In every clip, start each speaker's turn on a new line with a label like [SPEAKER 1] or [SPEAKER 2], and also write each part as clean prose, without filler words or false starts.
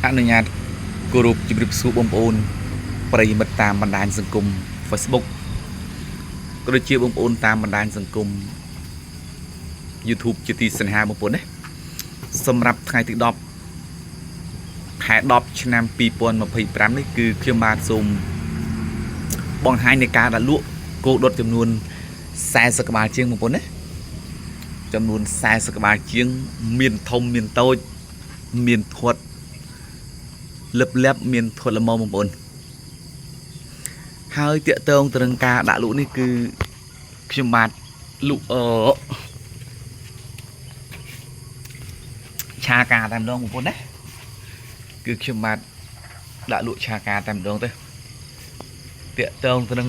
[SPEAKER 1] អនុញ្ញាតគោរពជម្រាបសួរបងប្អូនប្រិយមិត្តតាមបណ្ដាញសង្គម Facebook ក៏ដូចជាបងប្អូនតាមបណ្ដាញសង្គម YouTube ជាទីសន្យាបងប្អូនណាសម្រាប់ថ្ងៃទី10ខែ10ឆ្នាំ2025នេះគឺខ្ញុំបាទសូមបង្ហាញនៃការដាក់លក់គោដុតចំនួន40ក្បាលជាងបងប្អូនណាចំនួន40ក្បាលជាងមានធំមានតូចមានធាត់លឹបលាប់មានធាត់ល្មមបងប្អូនហើយតាកតងទៅនឹងការដាក់លក់នេះគឺខ្ញុំបាទលក់ឆាកាតែម្ដងបងប្អូនណាគឺខ្ញុំបាទដាក់លក់ឆាកាតែម្ដងទៅតាកតងទៅនឹង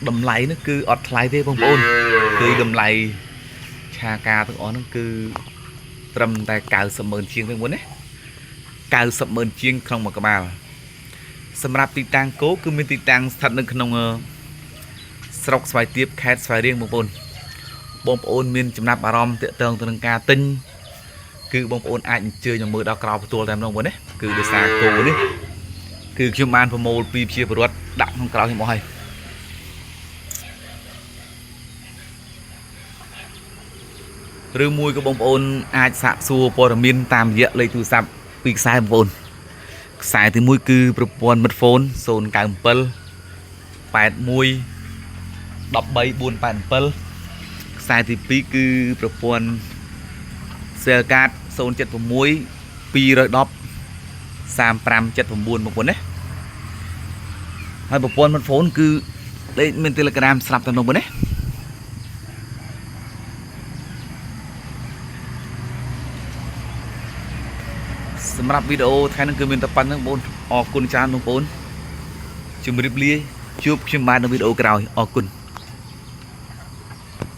[SPEAKER 1] តម្លៃនេះគឺអត់ថ្លៃទេបងប្អូនគឺតម្លៃឆាកាទាំងអស់ហ្នឹងគឺត្រឹមតែ90,000ជាងទេបងប្អូនណា90,000ជាងក្នុងមួយក្បាលសម្រាប់ទីតាំងគោគឺមានទីតាំងស្ថិតនៅក្នុងស្រុកស្វាយទាបខេត្តស្វាយរៀងបងប្អូនមានចំណាប់អារម្មណ៍ទាក់ទងទៅនឹងការទិញគឺបងប្អូនអាចអញ្ជើញមកមើលដល់ក្រៅផ្ទាល់តែម្ដងបងប្អូនណាគឺដោយសារគោនេះគឺខ្ញុំបានប្រមូលពីជាពលរដ្ឋដាក់ក្នុងក្រៅខ្ញុំអស់ហើយឬមួយក៏បងប្អូនអាចសាកសួរព័ត៌មានតាមរយៈលេខទូរស័ព្ទពីខ្សែបងប្អូនខ្សែទី1គឺប្រព័ន្ធមិត្តហ្វូន097 81 13487ខ្សែទី2គឺប្រព័ន្ធ Cell Card 076 210 3579បងប្អូនណាហើយប្រព័ន្ធមិត្តហ្វូនគឺលេខមាន Telegram ស្រាប់តែបងប្អូនណាសម្រាប់វីដេអូថ្ងៃនេះគឺមានតែប៉ុណ្្នឹងបងប្អូនអរគុណច្រើនបងប្អូនជម្រាបលាជួបខ្ញុំបាទនៅវីដេអូក្រោយអរគុណ